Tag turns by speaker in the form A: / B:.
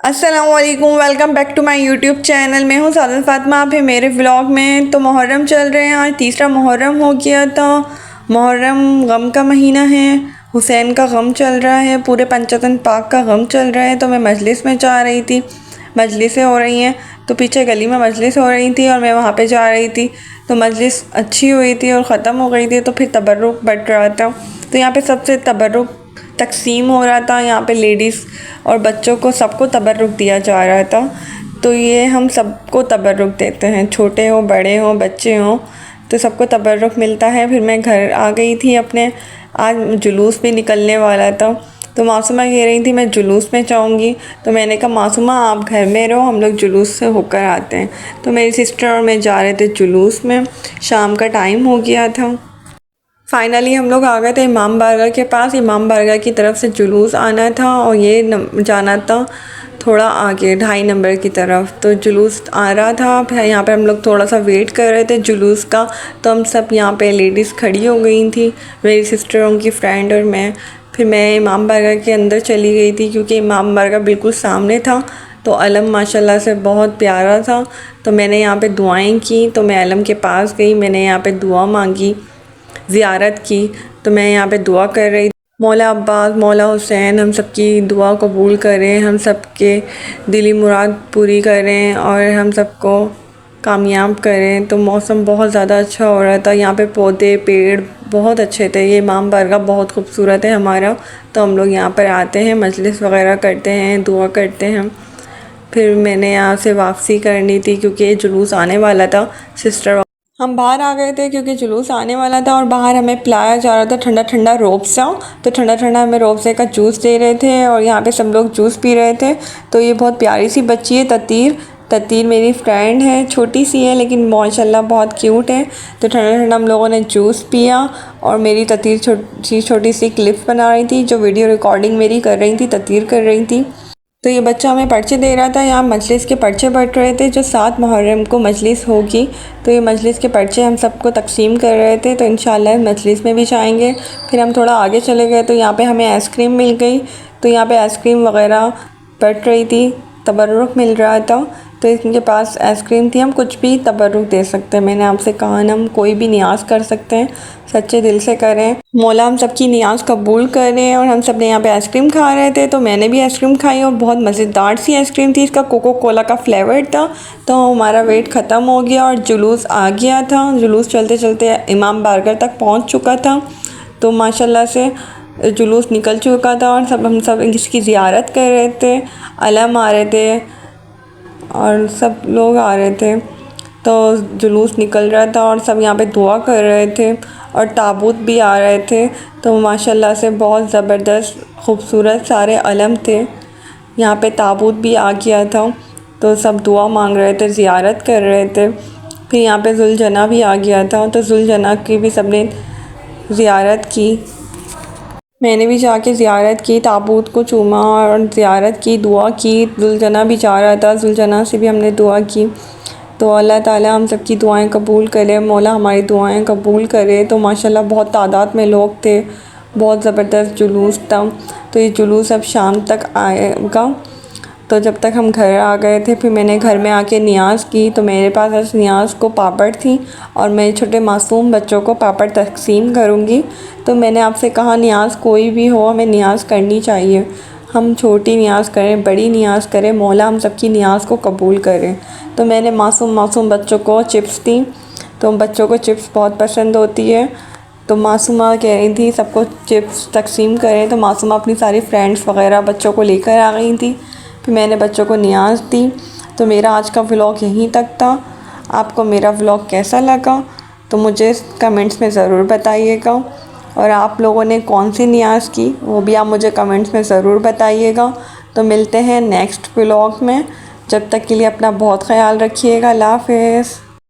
A: अस्सलामुअलैकुम, welcome back to my YouTube channel. मैं हूँ सादत फातिमा, आप है मेरे व्लॉग में। तो मुहर्रम चल रहे हैं, आज तीसरा मुहर्रम हो गया। तो मुहर्रम गम का महीना है, हुसैन का गम चल रहा है, पूरे पंचतन पाक का गम चल रहा है। तो मैं मजलिस में जा रही थी, मजलिसें हो रही हैं, तो पीछे गली में मजलिस हो रही थी और मैं वहाँ पे जा रही थी। तो मजलिस अच्छी हुई थी और ख़त्म हो गई थी, तो फिर तबर्रुक बढ़ रहा था। तो यहाँ पे सबसे तबर्रुक तकसीम हो रहा था, यहाँ पे लेडीज़ और बच्चों को सबको तबर्रुक दिया जा रहा था। तो ये हम सबको तबर्रुक देते हैं, छोटे हो बड़े हो बच्चे हो, तो सबको तबर्रुक मिलता है। फिर मैं घर आ गई थी अपने, आज जुलूस भी निकलने वाला था। तो मासूमा कह रही थी मैं जुलूस में जाऊंगी, तो मैंने कहा मासूमा आप घर में रहो, हम लोग जुलूस से होकर आते हैं। तो मेरी सिस्टर और मैं जा रहे थे जुलूस में, शाम का टाइम हो गया था। फाइनली हम लोग आ गए थे इमाम बारगाह के पास। इमाम बारगाह की तरफ से जुलूस आना था और ये जाना था थोड़ा आगे 2.5 नंबर की तरफ। तो जुलूस आ रहा था, फिर यहाँ पे हम लोग थोड़ा सा वेट कर रहे थे जुलूस का। तो हम सब यहाँ पे लेडीज़ खड़ी हो गई थी, मेरी सिस्टर, उनकी फ्रेंड और मैं। फिर मैं इमाम बारगाह के अंदर चली गई थी, क्योंकि इमाम बारगाह बिल्कुल सामने था। तो अलम माशाल्लाह से बहुत प्यारा था। तो मैंने यहाँ पे दुआएं की, तो मैं अलम के पास गई, मैंने यहाँ पे दुआ मांगी, ज़ियारत की। तो मैं यहाँ पे दुआ कर रही, मौला अब्बास, मौला हुसैन हम सबकी दुआ कबूल करें, हम सबके दिली मुराद पूरी करें और हम सबको कामयाब करें। तो मौसम बहुत ज़्यादा अच्छा हो रहा था, यहाँ पे पौधे पेड़ बहुत अच्छे थे। ये इमाम बारगाह बहुत खूबसूरत है हमारा। तो हम लोग यहाँ पर आते हैं, मजलिस वगैरह करते हैं, दुआ करते हैं। फिर मैंने यहाँ से वापसी करनी थी, क्योंकि ये जुलूस आने वाला था। सिस्टर, हम बाहर आ गए थे क्योंकि जुलूस आने वाला था और बाहर हमें पिलाया जा रहा था ठंडा ठंडा रूअफ़ज़ा। तो ठंडा ठंडा हमें रूअफ़ज़े का जूस दे रहे थे और यहाँ पे सब लोग जूस पी रहे थे। तो ये बहुत प्यारी सी बच्ची है ततीर। ततीर मेरी फ्रेंड है, छोटी सी है लेकिन माशाल्लाह बहुत क्यूट है। तो ठंडा ठंडा हम लोगों ने जूस पिया और मेरी ततीर छोटी सी क्लिप बना रही थी, जो वीडियो रिकॉर्डिंग मेरी कर रही थी, ततीर कर रही थी। तो ये बच्चा हमें पर्चे दे रहा था, यहाँ मजलिस के पर्चे बट रहे थे, जो 7 मुहर्रम को मजलिस होगी। तो ये मजलिस के पर्चे हम सबको तकसीम कर रहे थे। तो इंशाल्लाह मजलिस में भी जाएंगे। फिर हम थोड़ा आगे चले गए, तो यहाँ पे हमें आइसक्रीम मिल गई। तो यहाँ पे आइसक्रीम वगैरह बट रही थी, तबर्रुक मिल रहा था। तो इनके पास आइसक्रीम थी, हम कुछ भी तबर्रुक दे सकते हैं। मैंने आपसे कहा ना, हम कोई भी नियाज़ कर सकते हैं, सच्चे दिल से करें, मौला हम सबकी नियाज़ कबूल करें। और हम सब ने यहाँ पे आइसक्रीम खा रहे थे, तो मैंने भी आइसक्रीम खाई और बहुत मज़ेदार सी आइसक्रीम थी, इसका कोको कोला का फ्लेवर था। तो हमारा वेट ख़त्म हो गया और जुलूस आ गया था। जुलूस चलते चलते इमाम बारगाह तक पहुँच चुका था। तो माशाल्लाह से जुलूस निकल चुका था और हम सब इसकी ज़ियारत कर रहे थे, अलम आ रहे थे और सब लोग आ रहे थे। तो जुलूस निकल रहा था और सब यहाँ पे दुआ कर रहे थे और ताबूत भी आ रहे थे। तो माशाल्लाह से बहुत ज़बरदस्त खूबसूरत सारे अलम थे। यहाँ पे ताबूत भी आ गया था, तो सब दुआ मांग रहे थे, ज़ियारत कर रहे थे। फिर यहाँ पे जुलजना भी आ गया था, तो जुलजना की भी सब ने ज़ियारत की। मैंने भी जाके ज़ियारत की, ताबूत को चूमा और ज़ियारत की, दुआ की। जुलजना भी जा रहा था, जुलजना से भी हमने दुआ की। तो अल्लाह ताला हम सब की दुआएं कबूल करे, मौला हमारी दुआएं कबूल करे। तो माशाल्लाह बहुत तादाद में लोग थे, बहुत ज़बरदस्त जुलूस था। तो ये जुलूस अब शाम तक आएगा। तो जब तक हम घर आ गए थे, फिर मैंने घर में आके नियाज़ की। तो मेरे पास इस नियाज़ को पापड़ थी और मैं छोटे मासूम बच्चों को पापड़ तकसीम करूँगी। तो मैंने आपसे कहा नियाज़ कोई भी हो, हमें नियाज़ करनी चाहिए। हम छोटी नियाज़ करें, बड़ी नियाज़ करें, मौला हम सबकी नियाज़ को कबूल करें। तो मैंने मासूम बच्चों को चिप्स दी, तो बच्चों को चिप्स बहुत पसंद होती है। तो मासूमा कह रही थी सबको चिप्स तकसीम करें, तो मासूमा अपनी सारी फ्रेंड्स वगैरह बच्चों को लेकर आ गई थी। फिर मैंने बच्चों को नियाज़ दी। तो मेरा आज का व्लॉग यहीं तक था। आपको मेरा व्लॉग कैसा लगा तो मुझे कमेंट्स में ज़रूर बताइएगा, और आप लोगों ने कौन सी नियाज़ की वो भी आप मुझे कमेंट्स में ज़रूर बताइएगा। तो मिलते हैं नेक्स्ट व्लॉग में, जब तक के लिए अपना बहुत ख्याल रखिएगा। अल्लाह हाफ़िज़।